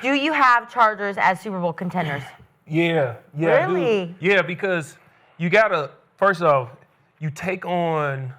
Do you have Chargers as Super Bowl contenders? Yeah. Really? Yeah, because you gotta, first off, you take on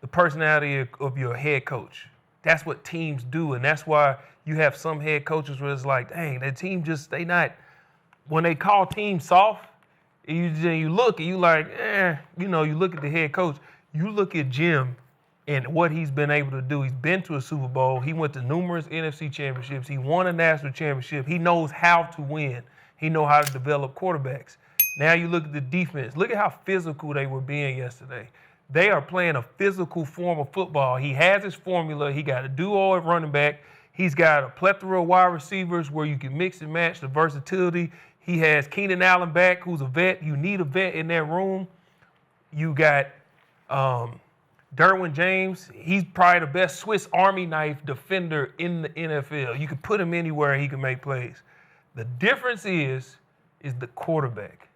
the personality of your head coach. That's what teams do, and that's why you have some head coaches where it's like, dang, that team just, they not, when they call teams soft, you look and you like, you look at the head coach. You look at Jim and what he's been able to do. He's been to a Super Bowl. He went to numerous NFC championships. He won a national championship. He knows how to win. He knows how to develop quarterbacks. Now you look at the defense. Look at how physical they were being yesterday. They are playing a physical form of football. He has his formula. He got a duo at running back. He's got a plethora of wide receivers where you can mix and match the versatility. He has Keenan Allen back, who's a vet. You need a vet in that room. You got Derwin James. He's probably the best Swiss Army knife defender in the NFL. You can put him anywhere and he can make plays. The difference is the quarterback.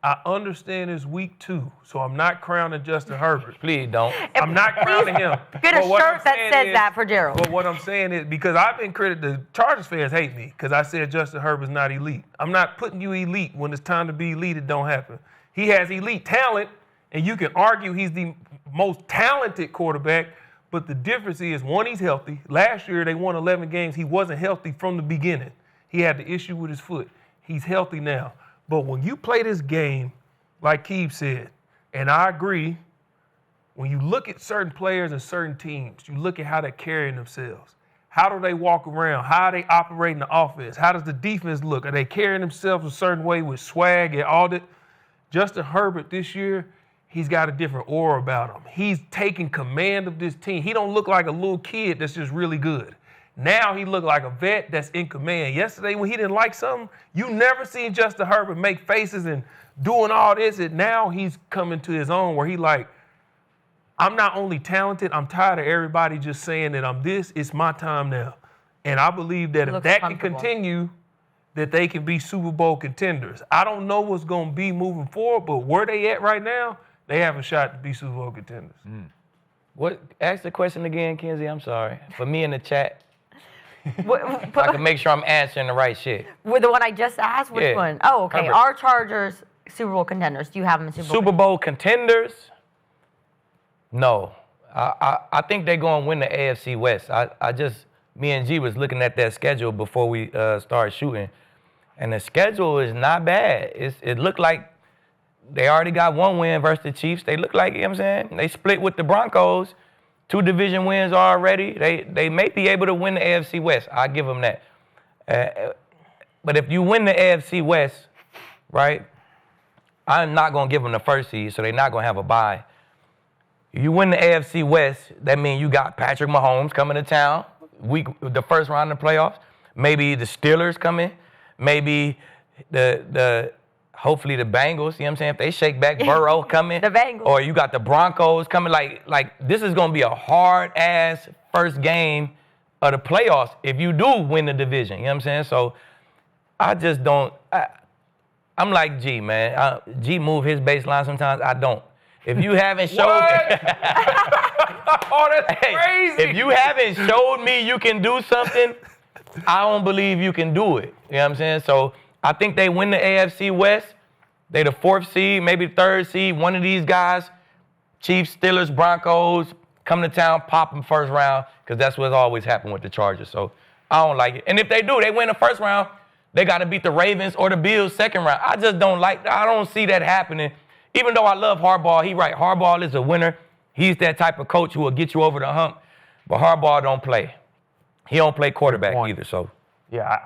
I understand it's week 2, so I'm not crowning Justin Herbert. Please don't. I'm not crowning him. Get a shirt that says that for Gerald. But what I'm saying is, because I've been the Chargers fans hate me because I said Justin Herbert's not elite. I'm not putting you elite. When it's time to be elite, it don't happen. He has elite talent, and you can argue he's the most talented quarterback, but the difference is, one, he's healthy. Last year, they won 11 games. He wasn't healthy from the beginning. He had the issue with his foot. He's healthy now. But when you play this game, like Keith said, and I agree, when you look at certain players and certain teams, you look at how they're carrying themselves. How do they walk around? How are they operating the offense? How does the defense look? Are they carrying themselves a certain way with swag and all that? Justin Herbert this year, he's got a different aura about him. He's taking command of this team. He don't look like a little kid that's just really good. Now he looked like a vet that's in command. Yesterday when he didn't like something, you never seen Justin Herbert make faces and doing all this. And now he's coming to his own where he like, I'm not only talented, I'm tired of everybody just saying that I'm this. It's my time now. And I believe that if that can continue, that they can be Super Bowl contenders. I don't know what's going to be moving forward, but where they at right now, they have a shot to be Super Bowl contenders. What? Ask the question again, Kenzie. I'm sorry. For me in the chat. I can make sure I'm answering the right shit. With the one I just asked? Which one? Oh, okay. Herbert. Our Chargers Super Bowl contenders. Do you have them in Super Bowl contenders? No. I think they're going to win the AFC West. Me and G was looking at that schedule before we started shooting, and the schedule is not bad. It looked like they already got one win versus the Chiefs. They look like, you know what I'm saying? They split with the Broncos. 2 division wins already. They may be able to win the AFC West. I'll give them that. But if you win the AFC West, right, I'm not going to give them the first seed, so they're not going to have a bye. You win the AFC West, that means you got Patrick Mahomes coming to town, the first round of the playoffs. Maybe the Steelers coming. Maybe hopefully the Bengals, you know what I'm saying? If they shake back, Burrow coming. The Bengals. Or you got the Broncos coming. Like this is going to be a hard-ass first game of the playoffs if you do win the division. You know what I'm saying? So I just don't. I'm like G, man. G move his baseline sometimes. I don't. If you haven't showed Oh, that's crazy. If you haven't showed me you can do something, I don't believe you can do it. You know what I'm saying? So I think they win the AFC West. They the 4th seed, maybe the 3rd seed. One of these guys, Chiefs, Steelers, Broncos, come to town, pop them first round, because that's what's always happened with the Chargers. So I don't like it. And if they do, they win the first round, they got to beat the Ravens or the Bills second round. I just don't like that. I don't see that happening. Even though I love Harbaugh, he right. Harbaugh is a winner. He's that type of coach who will get you over the hump. But Harbaugh don't play. He don't play quarterback either, so. Yeah,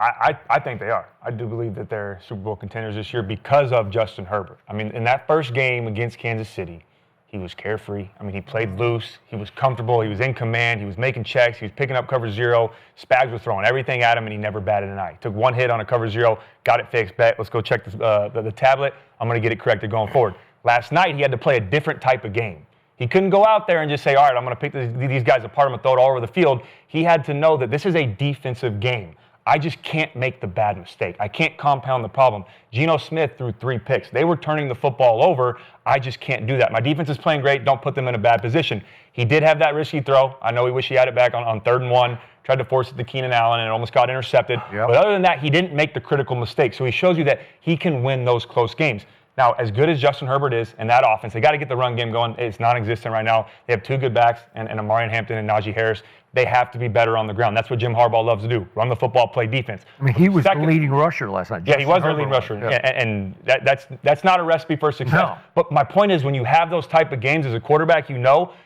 I think they are. I do believe that they're Super Bowl contenders this year because of Justin Herbert. I mean, in that first game against Kansas City, he was carefree. I mean, he played loose. He was comfortable. He was in command. He was making checks. He was picking up cover 0. Spags was throwing everything at him, and he never batted an eye. Took one hit on a cover 0, got it fixed. Let's go check the tablet. I'm going to get it corrected going forward. Last night, he had to play a different type of game. He couldn't go out there and just say, all right, I'm going to pick these guys apart. I'm going to throw it all over the field. He had to know that this is a defensive game. I just can't make the bad mistake. I can't compound the problem. Geno Smith threw 3 picks. They were turning the football over. I just can't do that. My defense is playing great. Don't put them in a bad position. He did have that risky throw. I know he wished he had it back on 3rd and 1. Tried to force it to Keenan Allen, and it almost got intercepted. Yep. But other than that, he didn't make the critical mistake. So he shows you that he can win those close games. Now, as good as Justin Herbert is in that offense, they got to get the run game going. It's non-existent right now. They have 2 good backs, and Amarian Hampton and Najee Harris. They have to be better on the ground. That's what Jim Harbaugh loves to do, run the football, play defense. I mean, he was the leading rusher last night. Yeah, he was the leading Herbert rusher, and that's not a recipe for success. No. But my point is, when you have those type of games as a quarterback,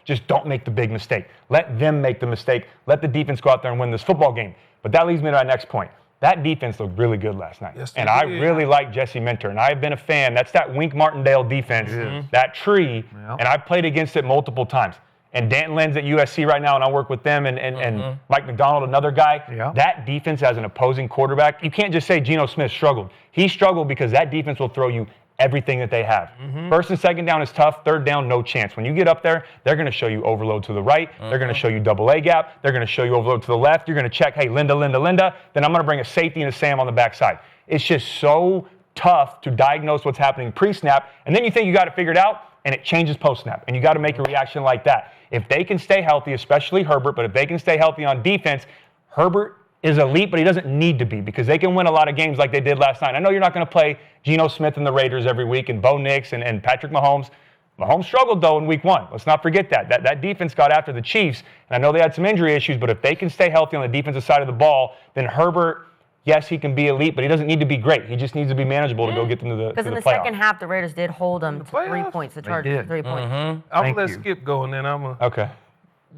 just don't make the big mistake. Let them make the mistake. Let the defense go out there and win this football game. But that leads me to my next point. That defense looked really good last night. Yes, and they I did. really like Jesse Minter, and I've been a fan. That's that Wink Martindale defense, that tree, Yep. and I've played against it multiple times. And Danton Lynn's at USC right now, and I work with them, and Mike McDonald, another guy. Yeah. That defense as an opposing quarterback, you can't just say Geno Smith struggled. He struggled because that defense will throw you everything that they have. 1st and 2nd down is tough. 3rd down, no chance. When you get up there, they're going to show you overload to the right. They're going to show you double A gap. They're going to show you overload to the left. You're going to check, hey, Linda. Then I'm going to bring a safety and a Sam on the backside. It's just so tough to diagnose what's happening pre-snap. And then you think you got it figured out, and it changes post-snap. And you got to make a reaction like that. If they can stay healthy, especially Herbert, but if they can stay healthy on defense, Herbert is elite, but he doesn't need to be because they can win a lot of games like they did last night. I know you're not going to play Geno Smith and the Raiders every week and Bo Nix and Patrick Mahomes. Mahomes struggled, though, in week 1. Let's not forget that. That defense got after the Chiefs, and I know they had some injury issues, but if they can stay healthy on the defensive side of the ball, then Herbert, yes, he can be elite, but he doesn't need to be great. He just needs to be manageable to go get them to the Because in the playoffs. second half, the Raiders did hold them to 3 playoffs? points. The They Chargers to did. 3 points. I'm Thank gonna let you. Skip go, and then I'm gonna. Okay.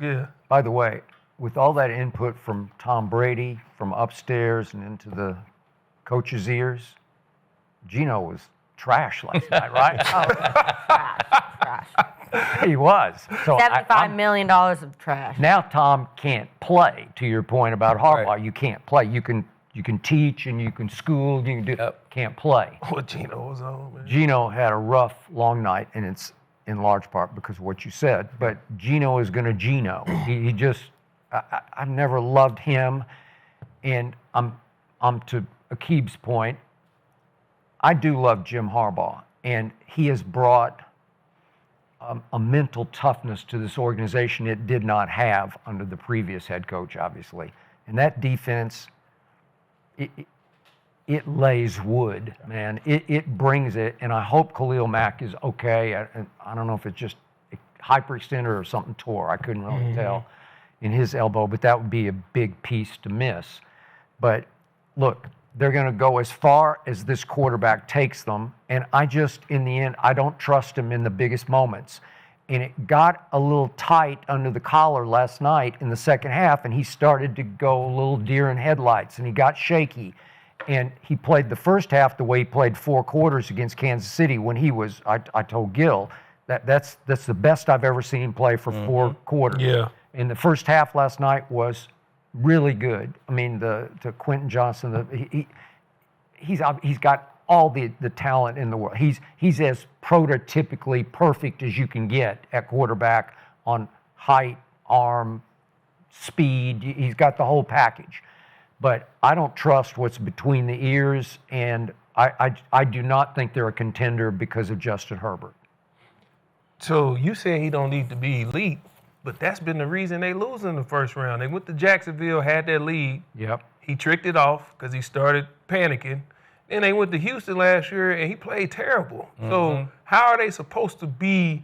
Yeah. By the way, with all that input from Tom Brady, from upstairs and into the coach's ears, Geno was trash last night, right? Trash. He was. So $75 million of trash. Now Tom can't play. To your point about Harbaugh, Right. you can't play. You can teach and you can school. You can do. Yep. Can't play. What Geno was on, man. Geno had a rough, long night, and it's in large part because of what you said. But Geno is going to Geno. He just, I've never loved him, and I'm to Akib's point. I do love Jim Harbaugh, and he has brought a mental toughness to this organization it did not have under the previous head coach, obviously. And that defense, it lays wood, man. It brings it, and I hope Khalil Mack is okay. I don't know if it's just a hyperextender or something tore. I couldn't really tell in his elbow, but that would be a big piece to miss. But look, they're going to go as far as this quarterback takes them, and I just, in the end, I don't trust him in the biggest moments. And it got a little tight under the collar last night in the second half, and he started to go a little deer in headlights, and he got shaky. And he played the first half the way he played 4 quarters against Kansas City when he was, I told Gil, that's the best I've ever seen him play for 4 quarters. Yeah. And the first half last night was really good. I mean, to Quentin Johnson, he's got all the talent in the world. He's as prototypically perfect as you can get at quarterback on height, arm, speed. He's got the whole package. But I don't trust what's between the ears, and I do not think they're a contender because of Justin Herbert. So you saying he don't need to be elite, but that's been the reason they lose in the first round. They went to Jacksonville, had that lead. Yep. He tricked it off because he started panicking. Then they went to Houston last year, and he played terrible. So how are they supposed to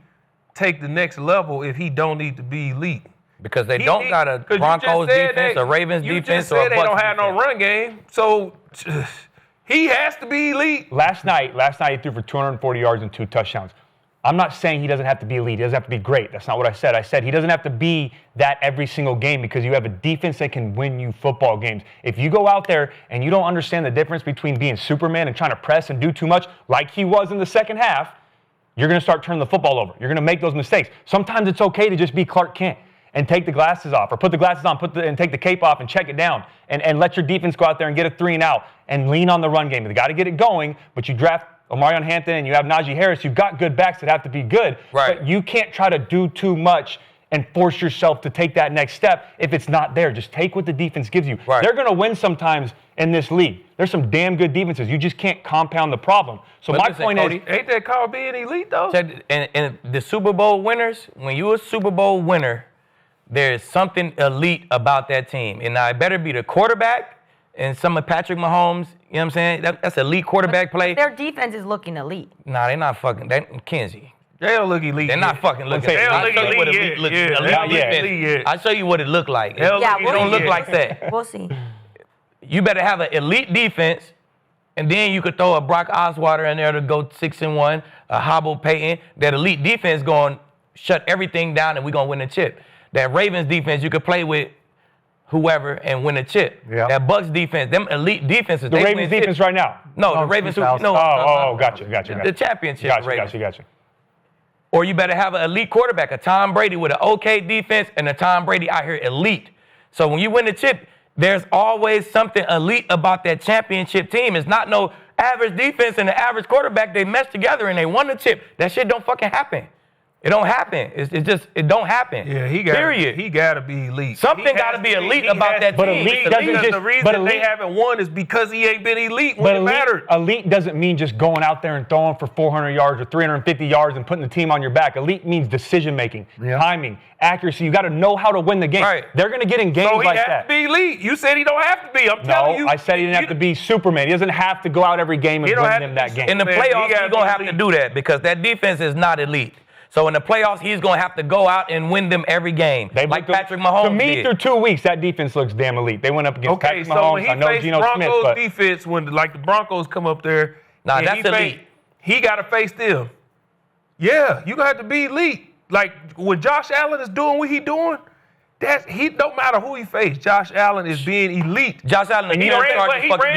take the next level if he don't need to be elite? Because they don't got a Broncos defense, a Ravens defense, or a Bucs they don't have no defense. run game. So he has to be elite. Last night he threw for 240 yards and 2 touchdowns. I'm not saying he doesn't have to be elite. He doesn't have to be great. That's not what I said. I said he doesn't have to be that every single game because you have a defense that can win you football games. If you go out there and you don't understand the difference between being Superman and trying to press and do too much like he was in the second half, you're going to start turning the football over. You're going to make those mistakes. Sometimes it's okay to just be Clark Kent and take the glasses off, or put the glasses on, and take the cape off and check it down, and let your defense go out there and get a 3 and out and lean on the run game. They got to get it going, but you draft Amarian Hampton and you have Najee Harris. You've got good backs that have to be good, Right. but you can't try to do too much and force yourself to take that next step if it's not there. Just take what the defense gives you. Right. They're going to win sometimes in this league. There's some damn good defenses. You just can't compound the problem. So But my listen, point Cody, is, Ain't that called being elite, though? And the Super Bowl winners, when you're a Super Bowl winner, there's something elite about that team. And now it better be the quarterback and some of Patrick Mahomes, you know what I'm saying? That's elite quarterback play. Their defense is looking elite. Nah, they're not fucking. Kenzie. They don't look elite. They're not fucking looking. They don't I'll look show you what elite elite looks yet. elite Yeah, yeah. defense. Elite yet. I'll show you what it look like. Hell, Yeah, look It don't elite look yet. like that. We'll see. You better have an elite defense, and then you could throw a Brock Osweiler in there to go 6-1, a Hobble Payton. That elite defense going to shut everything down, and we're going to win the chip. That Ravens defense, you could play with whoever and win a chip. Yeah. That Bucks defense, them elite defenses. the Ravens defense right now. No, the Oh, Ravens. 2000. No, Gotcha. the championship. Ravens. Gotcha. Or you better have an elite quarterback, a Tom Brady with an okay defense, and a Tom Brady out here elite. So when you win the chip, there's always something elite about that championship team. It's not no average defense and the average quarterback. They mesh together and they won the chip. That shit don't fucking happen. It don't happen. It don't happen. Yeah, he got to be elite. Something got to be elite about that But team. elite doesn't Because just- the reason but they elite- haven't won is because he ain't been elite when But it mattered. elite doesn't mean just going out there and throwing for 400 yards or 350 yards and putting the team on your back. Elite means decision making, Yeah. timing, accuracy. You got to know how to win the game. Right. They're going to get in games So he like has that. to be elite. You said he don't have to be. I'm telling you. No, I said he didn't have to be Superman. He doesn't have to go out every game and He don't win have them to that be game. In the Man, he playoffs, gotta he's going to be have to elite. do that because that defense is not elite. So in the playoffs, he's going to have to go out and win them every game, like looked- Patrick Mahomes To me, did. through 2 weeks, that defense looks damn elite. They went up against Okay, Patrick so Mahomes. when he I know faced Geno Broncos Smith, but defense, when like the Broncos come up there, Nah, and that's elite. he got to face them. Yeah, you gonna have to be elite. Like when Josh Allen is doing what he doing, he don't matter who he faced. Josh Allen is being elite. Josh Allen, And he ran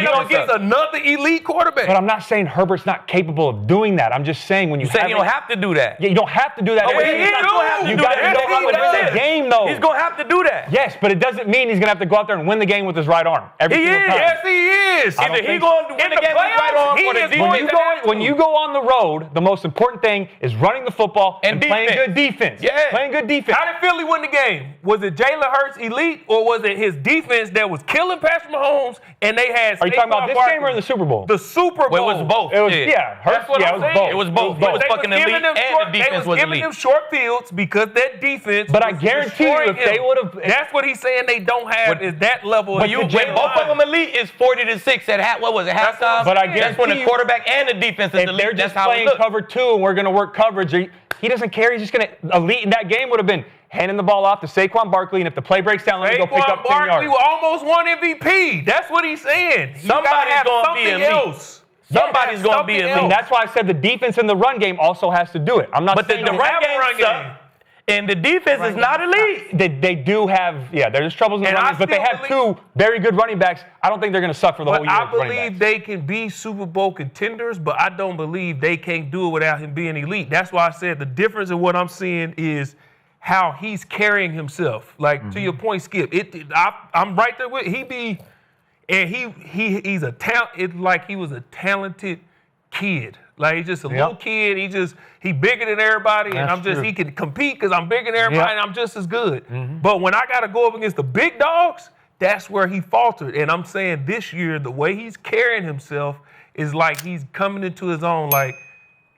up against another elite quarterback. But I'm not saying Herbert's not capable of doing that. I'm just saying when you You said have you don't have to do that. Yeah, you don't have to do that. Oh, every he game. is gonna have to You do got that. to know how to He win does. the game, though. He's going to have to do that. Yes, but it doesn't mean he's going to have to go out there and win the game with his right arm every He single is. time. Yes, he is. I don't Either he think going to so. win In the the game with his right playoffs, arm he or the is defense. going to When you go on the road, the most important thing is running the football and playing defense. good defense. Yeah. Playing good defense. How did Philly win the game? Was it Jalen Hurts elite or was it his defense that was killing Patrick Mahomes and they had? Are you talking about this game or in the Super Bowl? The Super Bowl. Well, it was both. It was, Yeah. yeah, Hurts, That's what yeah, I'm it was saying. both. It was both. He was They fucking was giving elite them and short, the defense they was was giving elite. them short fields because that defense. But I was guarantee you, destroying if they him. would've- That's what he's saying. They don't have is that level. When of you Jalen when both of them elite, it's 40-6 at what was it, That's what I'm halftime? But I That's when the guarantee you- quarterback and the defense is If elite. they're That's just how it playing looks. cover two and we're going to work coverage, he doesn't care. He's just going to elite in that game would have been handing the ball off to Saquon Barkley, and if the play breaks down, let me go pick up 10 Barkley yards. almost won MVP. That's what he's saying. You gotta Somebody's have gonna be something elite. else. Somebody's going to be elite. And that's why I said the defense in the run game also has to do it. I'm not But the saying run have a game run game. sucks, and the defense is not elite. they do have, there's troubles in the And run I games, but they still have believe- two very good running backs. I don't think they're going to suck for the whole But year I as running believe backs. they can be Super Bowl contenders, but I don't believe they can't do it without him being elite. That's why I said the difference in what I'm seeing is how he's carrying himself. Like to your point, Skip, I'm right there with he's a talent. It's like he was a talented kid. Like he's just a little kid. He bigger than everybody, and That's true. he can compete because I'm bigger than everybody, and I'm just as good. But when I got to go up against the big dogs, that's where he faltered. And I'm saying this year, the way he's carrying himself is like he's coming into his own. Like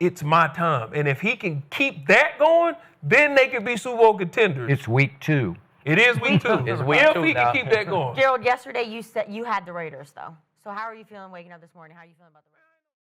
it's my time, and if he can keep that going, then they could be Super Bowl contenders. It's week 2. It is week 2. It's week if 2 he now. can keep that going. Gerald, yesterday you said you had the Raiders though. So how are you feeling waking up this morning? How are you feeling about the Raiders?